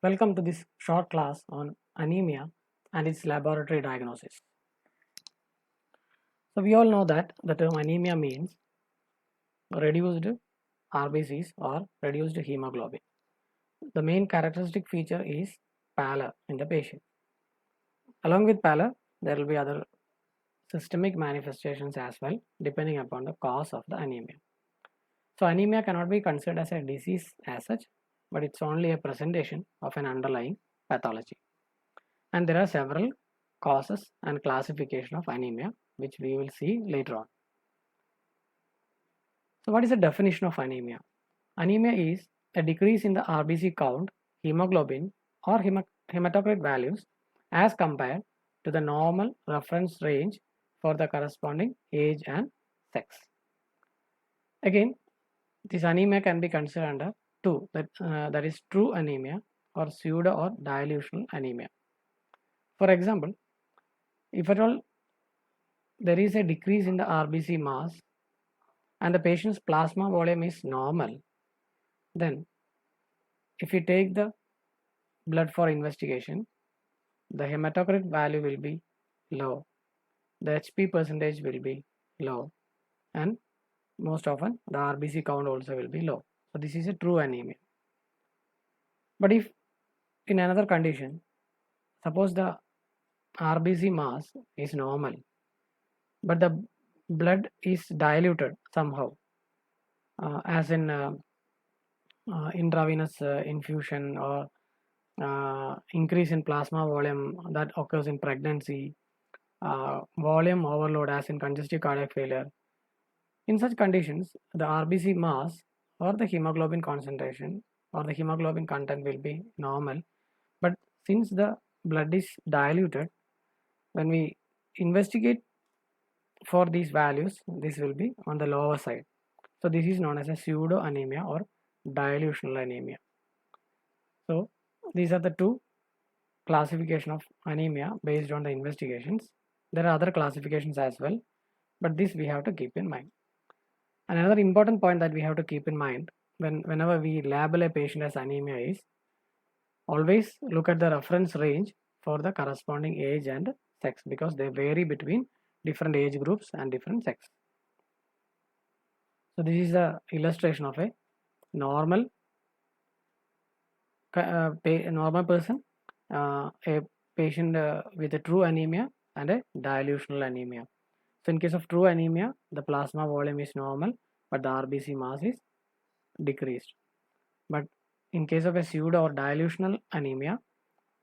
Welcome to this short class on anemia and its laboratory diagnosis. So we all know that the term anemia means reduced RBCs or reduced hemoglobin. The main characteristic feature is pallor in the patient. Along with pallor, there will be other systemic manifestations as well depending upon the cause of the anemia. So anemia cannot be considered as a disease as such, but it's only a presentation of an underlying pathology. And there are several causes and classification of anemia which we will see later on. So what is the definition of anemia? Anemia is a decrease in the RBC count, hemoglobin or hematocrit values as compared to the normal reference range for the corresponding age and sex. Again, this anemia can be considered under two, that is true anemia or pseudo or dilutional anemia. For example, if at all there is a decrease in the RBC mass and the patient's plasma volume is normal, then if you take the blood for investigation, the hematocrit value will be low, the HP percentage will be low, and most often the RBC count also will be low. So this is a true anemia. But if in another condition, suppose the RBC mass is normal, but the blood is diluted somehow, as in intravenous infusion or increase in plasma volume that occurs in pregnancy, volume overload as in congestive cardiac failure. In such conditions, the RBC mass or the hemoglobin concentration or the hemoglobin content will be normal. But since the blood is diluted, when we investigate for these values, this will be on the lower side. So this is known as a pseudo anemia or dilutional anemia. So these are the two classification of anemia based on the investigations. There are other classifications as well, but this we have to keep in mind. And another important point that we have to keep in mind whenever we label a patient as anemia is always look at the reference range for the corresponding age and sex, because they vary between different age groups and different sex. So this is a illustration of a normal normal person, a patient with a true anemia and a dilutional anemia. So in case of true anemia, the plasma volume is normal, but the RBC mass is decreased. But in case of a pseudo or dilutional anemia,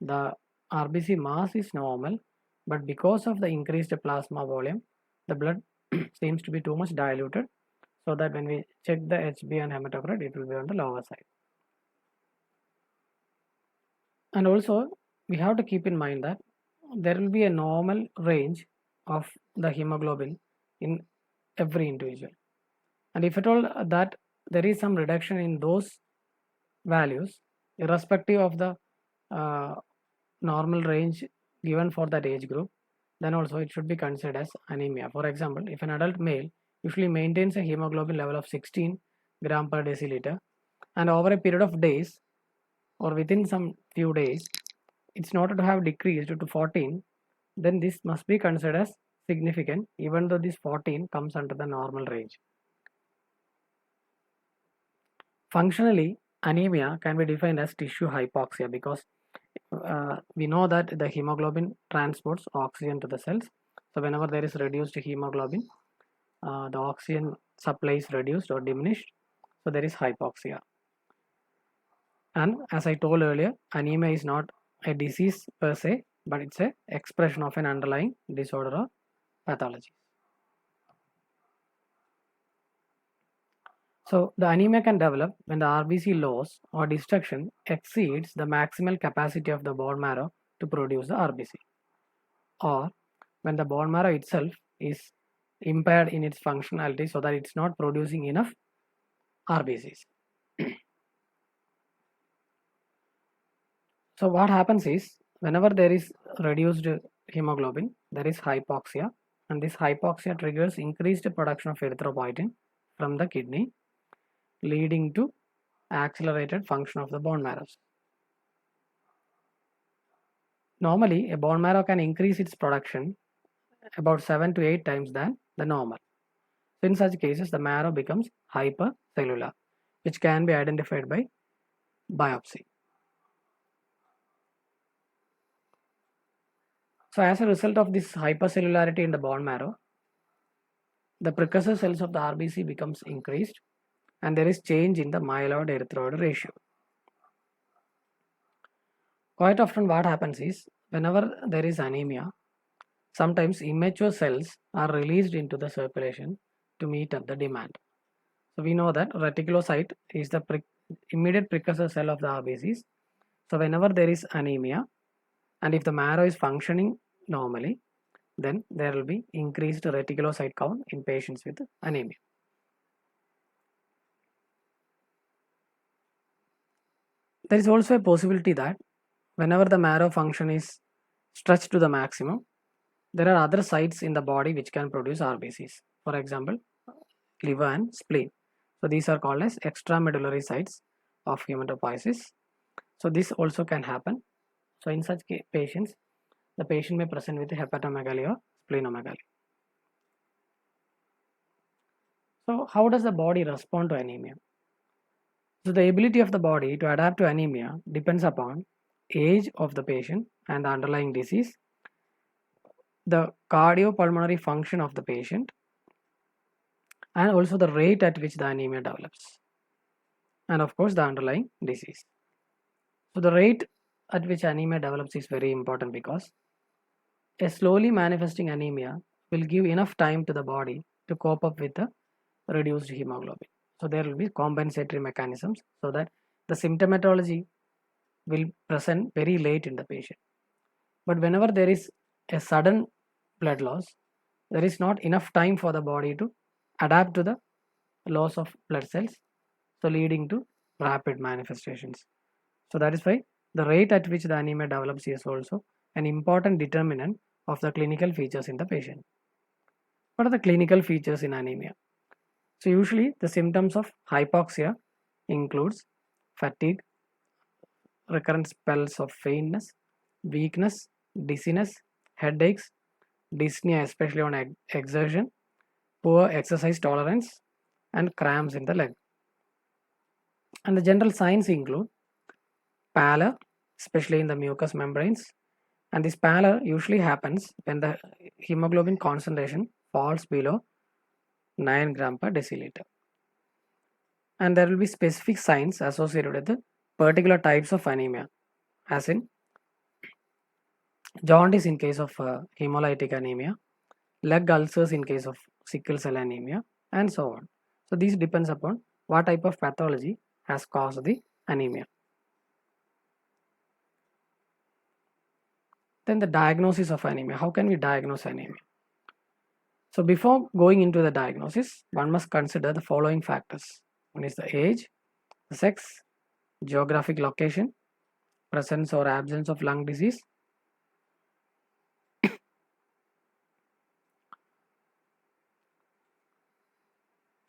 the RBC mass is normal, but because of the increased plasma volume, the blood seems to be too much diluted, so that when we check the HB and hematocrit, it will be on the lower side. And also, we have to keep in mind that there will be a normal range of the hemoglobin in every individual. And if at all that there is some reduction in those values, irrespective of the normal range given for that age group, then also it should be considered as anemia. For example, if an adult male usually maintains a hemoglobin level of 16 gram per deciliter, and over a period of days or within some few days, it's noted to have decreased to 14, then this must be considered as significant, even though this 14 comes under the normal range. Functionally, anemia can be defined as tissue hypoxia because we know that the hemoglobin transports oxygen to the cells. So whenever there is reduced hemoglobin, the oxygen supply is reduced or diminished. So there is hypoxia. And as I told earlier, anemia is not a disease per se, but it's a expression of an underlying disorder or pathology. So the anemia can develop when the RBC loss or destruction exceeds the maximal capacity of the bone marrow to produce the RBC, or when the bone marrow itself is impaired in its functionality so that it's not producing enough RBCs. So what happens is whenever there is reduced hemoglobin, there is hypoxia, and this hypoxia triggers increased production of erythropoietin from the kidney, leading to accelerated function of the bone marrows. Normally, a bone marrow can increase its production about 7 to 8 times than the normal. So in such cases, the marrow becomes hypercellular, which can be identified by biopsy. So as a result of this hypercellularity in the bone marrow, the precursor cells of the RBC becomes increased and there is change in the myeloid erythroid ratio. Quite often what happens is, whenever there is anemia, sometimes immature cells are released into the circulation to meet up the demand. So we know that reticulocyte is the immediate precursor cell of the RBCs. So whenever there is anemia and if the marrow is functioning normally, then there will be increased reticulocyte count in patients with anemia. There is also a possibility that whenever the marrow function is stretched to the maximum, there are other sites in the body which can produce RBCs. For example, liver and spleen. So these are called as extramedullary sites of hematopoiesis. So this also can happen. So in such patients, the patient may present with hepatomegaly or splenomegaly. So how does the body respond to anemia? So the ability of the body to adapt to anemia depends upon age of the patient and the underlying disease, the cardiopulmonary function of the patient, and also the rate at which the anemia develops, and of course the underlying disease. So the rate at which anemia develops is very important because a slowly manifesting anemia will give enough time to the body to cope up with the reduced hemoglobin. So there will be compensatory mechanisms so that the symptomatology will present very late in the patient. But whenever there is a sudden blood loss, there is not enough time for the body to adapt to the loss of blood cells, so leading to rapid manifestations. So that is why the rate at which the anemia develops is also an important determinant of the clinical features in the patient. What are the clinical features in anemia? So usually the symptoms of hypoxia includes fatigue, recurrent spells of faintness, weakness, dizziness, headaches, dyspnea especially on exertion, poor exercise tolerance, and cramps in the leg. And the general signs include pallor, especially in the mucous membranes, and this pallor usually happens when the hemoglobin concentration falls below 9 gram per deciliter. And there will be specific signs associated with the particular types of anemia, as in jaundice in case of hemolytic anemia, leg ulcers in case of sickle cell anemia, and so on. So this depends upon what type of pathology has caused the anemia. Then the diagnosis of anemia. How can we diagnose anemia? So before going into the diagnosis, one must consider the following factors. One is the age, the sex, geographic location, presence or absence of lung disease,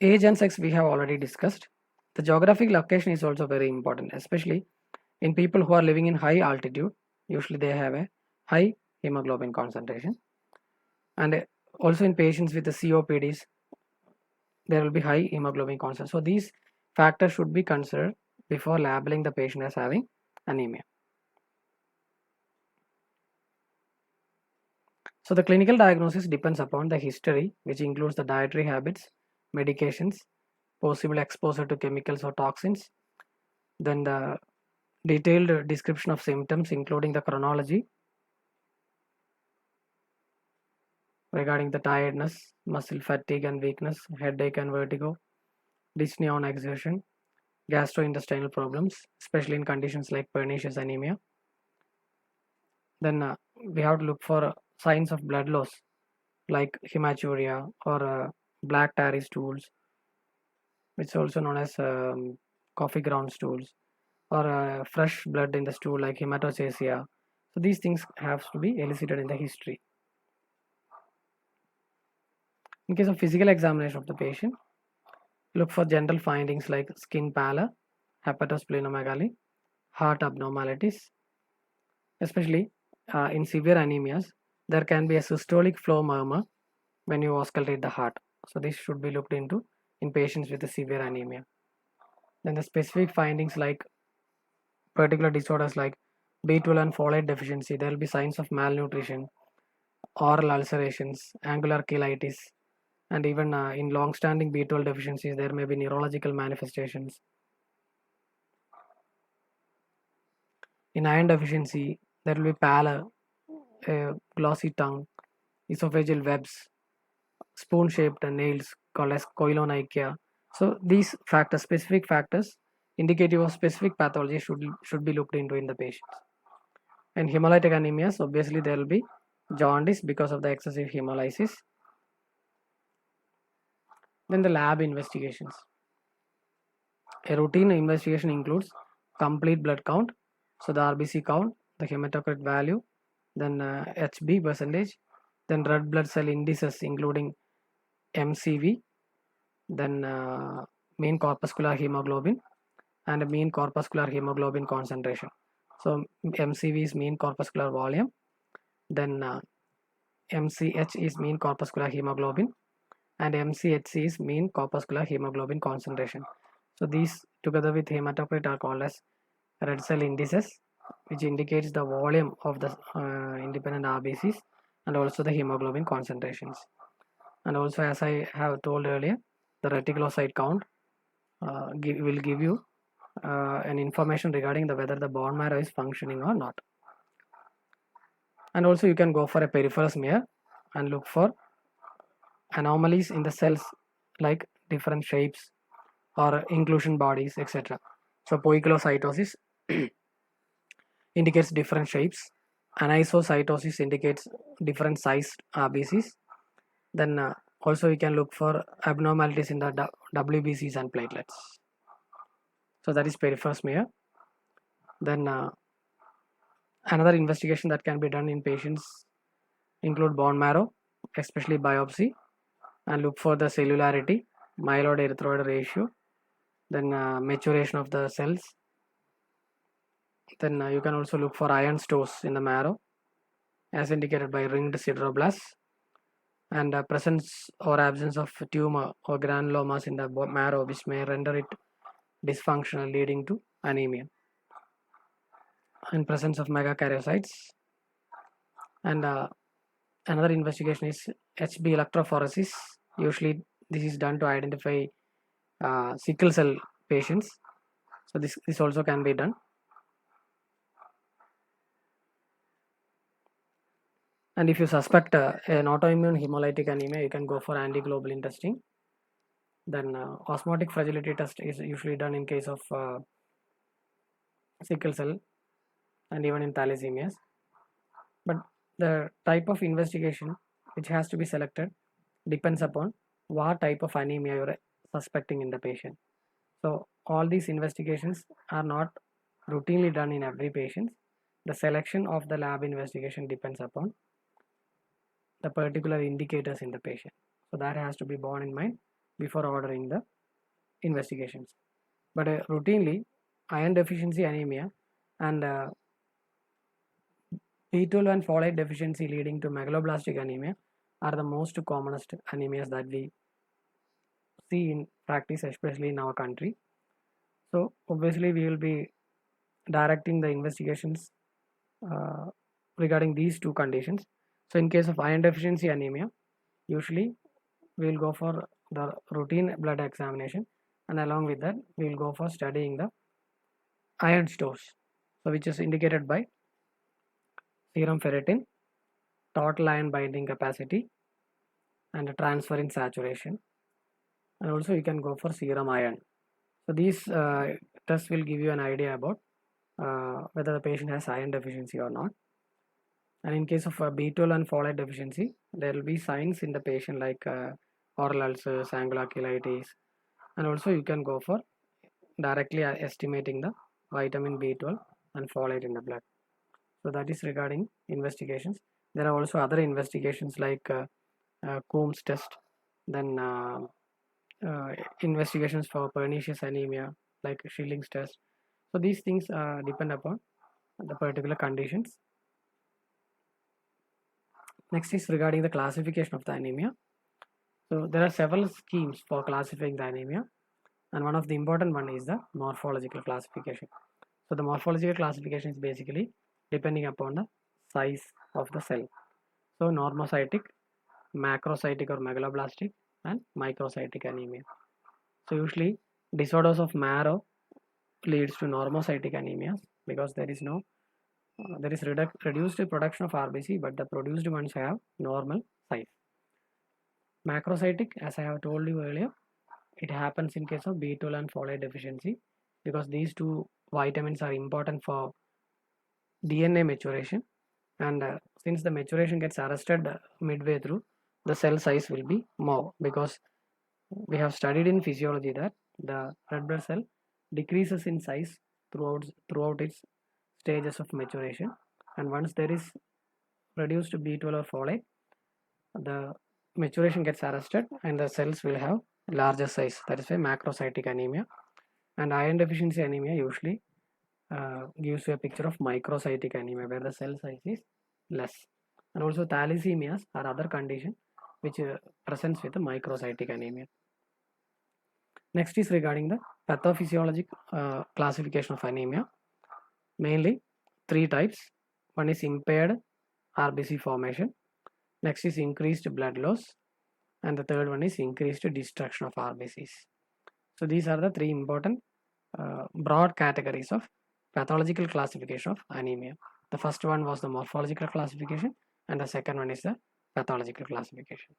age and sex we have already discussed. The geographic location is also very important, especially in people who are living in high altitude. Usually they have a high hemoglobin concentration, and also in patients with the COPDs, there will be high hemoglobin concentration. So these factors should be considered before labeling the patient as having anemia. So the clinical diagnosis depends upon the history, which includes the dietary habits, medications, possible exposure to chemicals or toxins, then the detailed description of symptoms including the chronology regarding the tiredness, muscle fatigue and weakness, headache and vertigo, dyspnea on exertion, gastrointestinal problems, especially in conditions like pernicious anemia. Then we have to look for signs of blood loss like hematuria or black tarry stools, which is also known as coffee ground stools, or fresh blood in the stool like hematochezia. So these things have to be elicited in the history. In case of physical examination of the patient, look for general findings like skin pallor, hepatosplenomegaly, heart abnormalities, especially in severe anemias, there can be a systolic flow murmur when you auscultate the heart. So this should be looked into in patients with a severe anemia. Then the specific findings like particular disorders like B12 and folate deficiency, there will be signs of malnutrition, oral ulcerations, angular cheilitis, and even in long-standing B12 deficiencies, there may be neurological manifestations. In iron deficiency, there will be pallor, glossy tongue, esophageal webs, spoon-shaped nails called as koilonychia. So these factors, specific factors, indicative of specific pathology should be looked into in the patients. And hemolytic anemias, obviously there will be jaundice because of the excessive hemolysis. Then the lab investigations. A routine investigation includes complete blood count, so the RBC count, the hematocrit value, then HB percentage, then red blood cell indices including MCV, then mean corpuscular hemoglobin, and mean corpuscular hemoglobin concentration. So MCV is mean corpuscular volume, then MCH is mean corpuscular hemoglobin, and MCHC is mean corpuscular hemoglobin concentration. So these together with hematocrit are called as red cell indices, which indicates the volume of the independent RBCs and also the hemoglobin concentrations. And also, as I have told earlier, the reticulocyte count will give you an information regarding the whether the bone marrow is functioning or not. And also you can go for a peripheral smear and look for anomalies in the cells like different shapes or inclusion bodies, etc. So poikilocytosis indicates different shapes. Anisocytosis indicates different sized RBCs. Then also you can look for abnormalities in the WBCs and platelets. So that is peripheral smear. Then another investigation that can be done in patients include bone marrow, especially biopsy, and look for the cellularity, myeloid erythroid ratio, then maturation of the cells. Then you can also look for iron stores in the marrow as indicated by ringed sideroblasts, and presence or absence of tumor or granulomas in the marrow which may render it dysfunctional leading to anemia, and presence of megakaryocytes. And another investigation is HB electrophoresis. Usually this is done to identify sickle cell patients. So this also can be done. And if you suspect an autoimmune hemolytic anemia, you can go for antiglobulin testing. Then osmotic fragility test is usually done in case of sickle cell and even in thalassemias. But the type of investigation which has to be selected depends upon what type of anemia you're suspecting in the patient. So all these investigations are not routinely done in every patient. The selection of the lab investigation depends upon the particular indicators in the patient. So that has to be borne in mind before ordering the investigations. But routinely, iron deficiency anemia and B12 and folate deficiency leading to megaloblastic anemia are the most commonest anemias that we see in practice, especially in our country. So obviously, we will be directing the investigations regarding these two conditions. So in case of iron deficiency anemia, usually we will go for the routine blood examination, and along with that we will go for studying the iron stores, so which is indicated by serum ferritin, total iron binding capacity, and transfer in saturation. And also you can go for serum iron. So these tests will give you an idea about whether the patient has iron deficiency or not. And in case of B12 and folate deficiency, there will be signs in the patient like oral ulcers, angular cheilitis, and also you can go for directly estimating the vitamin B12 and folate in the blood. So that is regarding investigations. There are also other investigations like Coombs test, then investigations for pernicious anemia like Schilling's test. So these things depend upon the particular conditions. Next is regarding the classification of the anemia. So there are several schemes for classifying the anemia, and one of the important one is the morphological classification. So the morphological classification is basically depending upon the size of the cell. So normocytic, macrocytic or megaloblastic, and microcytic anemia. So usually disorders of marrow leads to normocytic anemia because there is reduced production of RBC, but the produced ones have normal size. Macrocytic, as I have told you earlier, it happens in case of B12 and folate deficiency because these two vitamins are important for DNA maturation, and since the maturation gets arrested midway through, the cell size will be more because we have studied in physiology that the red blood cell decreases in size throughout its stages of maturation, and once there is reduced B12 or folate, the maturation gets arrested and the cells will have larger size. That is why macrocytic anemia. And iron deficiency anemia usually gives you a picture of microcytic anemia where the cell size is less. And also thalassemias are other condition which presents with the microcytic anemia. Next is regarding the pathophysiologic classification of anemia. Mainly three types. One is impaired RBC formation. Next is increased blood loss. And the third one is increased destruction of RBCs. So these are the three important broad categories of pathological classification of anemia. The first one was the morphological classification and the second one is the pathological classification.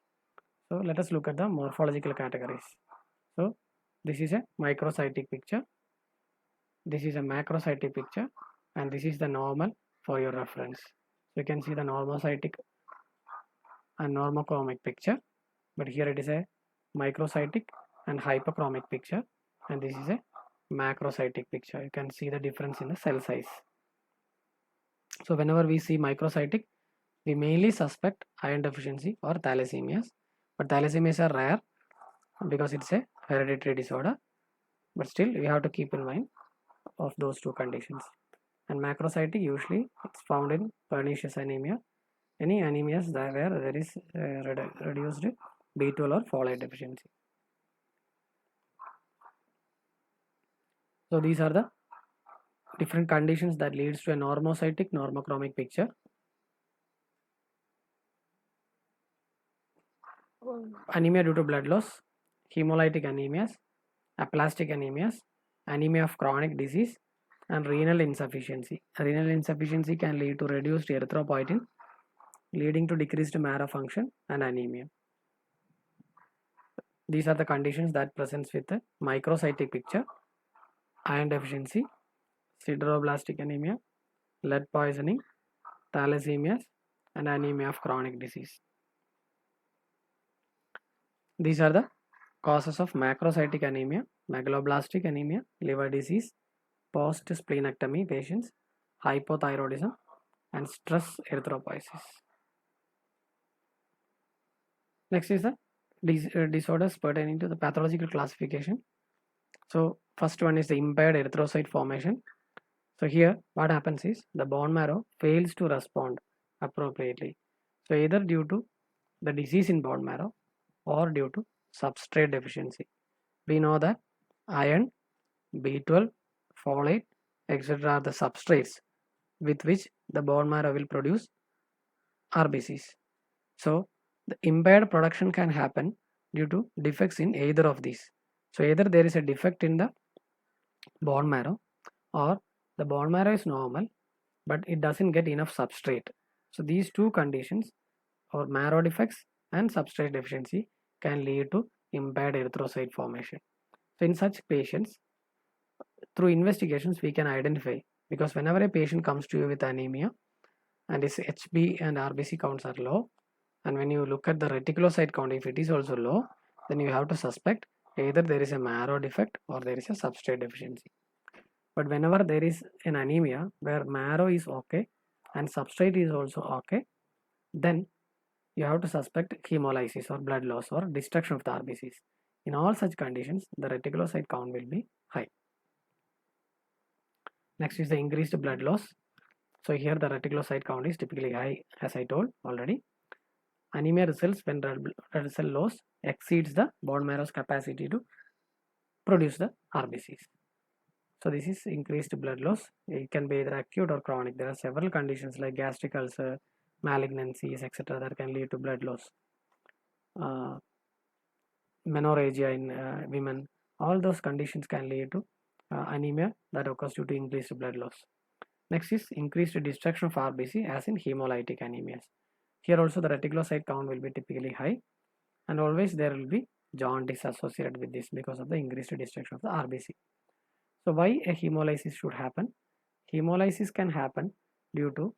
So let us look at the morphological categories. So this is a microcytic picture, this is a macrocytic picture, and this is the normal for your reference. So you can see the normocytic and normochromic picture, but here it is a microcytic and hyperchromic picture, and this is a macrocytic picture. You can see the difference in the cell size. So whenever we see microcytic, we mainly suspect iron deficiency or thalassemias, but thalassemias are rare because it's a hereditary disorder, but still we have to keep in mind of those two conditions. And macrocytic usually it's found in pernicious anemia, any anemias that where there is reduced B12 or folate deficiency. So these are the different conditions that leads to a normocytic normochromic picture. Anemia due to blood loss, hemolytic anemias, aplastic anemias, anemia of chronic disease, and renal insufficiency. Renal insufficiency can lead to reduced erythropoietin, leading to decreased marrow function and anemia. These are the conditions that presents with the microcytic picture: iron deficiency, sideroblastic anemia, lead poisoning, thalassemias, and anemia of chronic disease. These are the causes of macrocytic anemia: megaloblastic anemia, liver disease, post-splenectomy patients, hypothyroidism, and stress erythropoiesis. Next is the disorders pertaining to the pathological classification. So first one is the impaired erythrocyte formation. So here what happens is the bone marrow fails to respond appropriately. So either due to the disease in bone marrow or due to substrate deficiency. We know that iron, B12, folate, etc. are the substrates with which the bone marrow will produce RBCs. So the impaired production can happen due to defects in either of these. So either there is a defect in the bone marrow or the bone marrow is normal but it doesn't get enough substrate. So these two conditions, or marrow defects and substrate deficiency, can lead to impaired erythrocyte formation. So in such patients, through investigations we can identify, because whenever a patient comes to you with anemia and his HB and RBC counts are low, and when you look at the reticulocyte count, if it is also low, then you have to suspect either there is a marrow defect or there is a substrate deficiency. But whenever there is an anemia where marrow is okay and substrate is also okay, then you have to suspect hemolysis or blood loss or destruction of the RBCs. In all such conditions, the reticulocyte count will be high. Next is the increased blood loss. So here the reticulocyte count is typically high, as I told already. Anemia results when red cell loss exceeds the bone marrow's capacity to produce the RBCs. So this is increased blood loss. It can be either acute or chronic. There are several conditions like gastric ulcer, malignancies, etc. that can lead to blood loss. Menorrhagia in women, all those conditions can lead to anemia that occurs due to increased blood loss. Next is increased destruction of RBC as in hemolytic anemias. Here also the reticulocyte count will be typically high, and always there will be jaundice associated with this because of the increased destruction of the RBC. So why a hemolysis should happen? Hemolysis can happen due to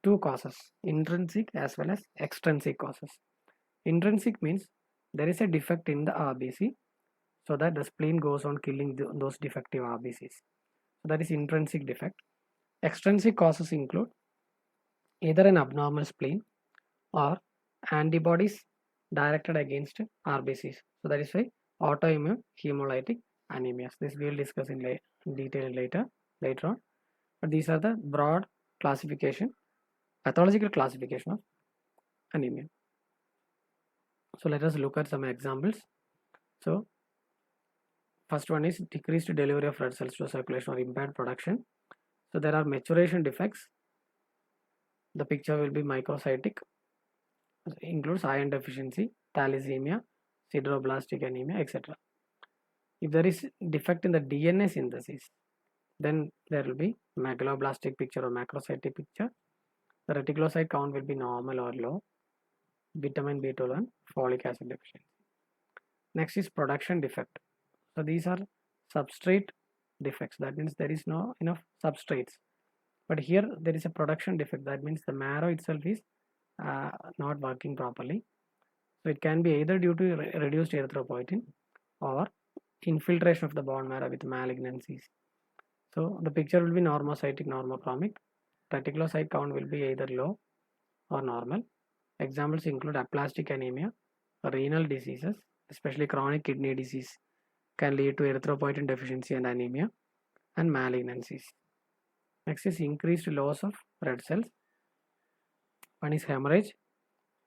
two causes, intrinsic as well as extrinsic causes. Intrinsic means there is a defect in the RBC, so that the spleen goes on killing those defective RBCs. So that is intrinsic defect. Extrinsic causes include either an abnormal spleen or antibodies directed against RBCs. So that is why autoimmune hemolytic anemias. This we will discuss in detail later on. But these are the broad classification, pathological classification of anemia. So let us look at some examples. So first one is decreased delivery of red cells to circulation or impaired production. So there are maturation defects. The picture will be microcytic. It includes iron deficiency, thalassemia, sideroblastic anemia, etc. If there is defect in the DNA synthesis, then there will be megaloblastic picture or macrocytic picture. The reticulocyte count will be normal or low. Vitamin B12 and folic acid deficiency. Next is production defect. So these are substrate defects. That means there is no enough substrates. But here there is a production defect. That means the marrow itself is not working properly. So it can be either due to reduced erythropoietin or infiltration of the bone marrow with malignancies. So the picture will be normocytic, normochromic. Reticulocyte count will be either low or normal. Examples include aplastic anemia, renal diseases, especially chronic kidney disease can lead to erythropoietin deficiency and anemia, and malignancies. Next is increased loss of red cells. One is hemorrhage.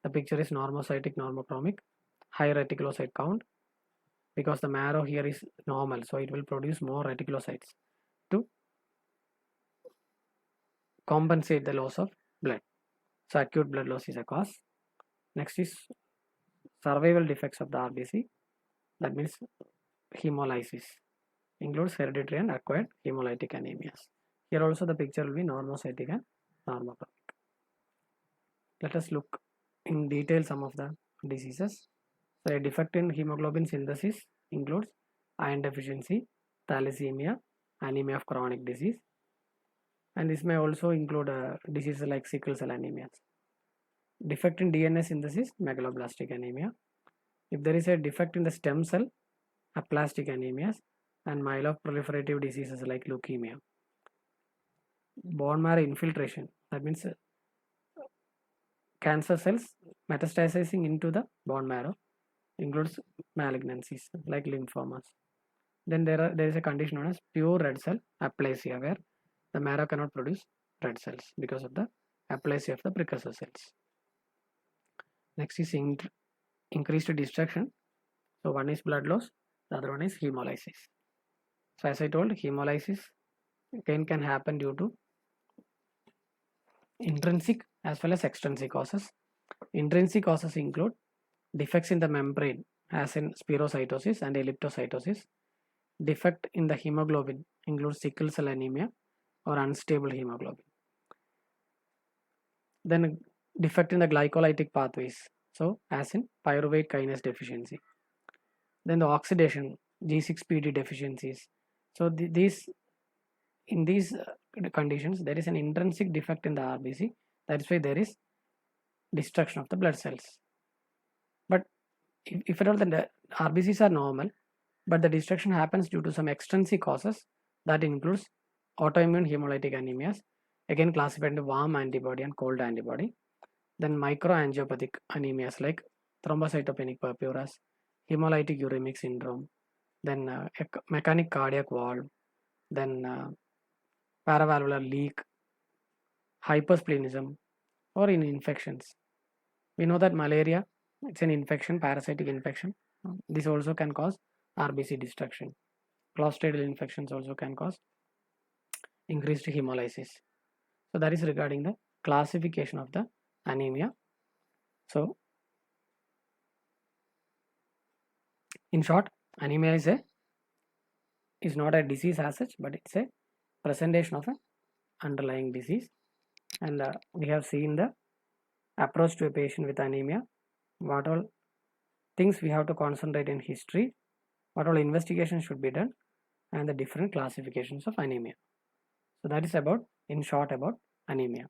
The picture is normocytic, normochromic, high reticulocyte count because the marrow here is normal, so it will produce more reticulocytes to compensate the loss of blood. So acute blood loss is a cause. Next is survival defects of the RBC. That means hemolysis. Includes hereditary and acquired hemolytic anemias. Here also the picture will be normocytic and normochromic. Let us look in detail some of the diseases. So a defect in hemoglobin synthesis includes iron deficiency, thalassemia, anemia of chronic disease, and this may also include diseases like sickle cell anemias. Defect in DNA synthesis, megaloblastic anemia. If there is a defect in the stem cell, aplastic anemias, and myeloproliferative diseases like leukemia. Bone marrow infiltration, that means cancer cells metastasizing into the bone marrow, includes malignancies like lymphomas. Then there is a condition known as pure red cell aplasia, where the marrow cannot produce red cells because of the aplasia of the precursor cells. Next is increased destruction. So one is blood loss, the other one is hemolysis. So as I told, hemolysis again can happen due to intrinsic as well as extrinsic causes. Intrinsic causes include defects in the membrane as in spherocytosis and elliptocytosis. Defect in the hemoglobin includes sickle cell anemia or unstable hemoglobin. Then defect in the glycolytic pathways, so as in pyruvate kinase deficiency. Then the oxidation, G6PD deficiencies. So in these conditions there is an intrinsic defect in the RBC. That is why there is destruction of the blood cells. But if at all the RBCs are normal, but the destruction happens due to some extrinsic causes, that includes autoimmune hemolytic anemias, again classified into warm antibody and cold antibody. Then microangiopathic anemias like thrombocytopenic purpura, hemolytic uremic syndrome, then mechanic cardiac valve, then paravalvular leak, hypersplenism, or in infections. We know that malaria, it's an infection, parasitic infection. This also can cause RBC destruction. Clostridial infections also can cause increased hemolysis. So that is regarding the classification of the anemia. So in short, anemia is not a disease as such, but it's a presentation of an underlying disease. And we have seen the approach to a patient with anemia, what all things we have to concentrate in history, what all investigations should be done, and the different classifications of anemia. So that is about, in short, about anemia.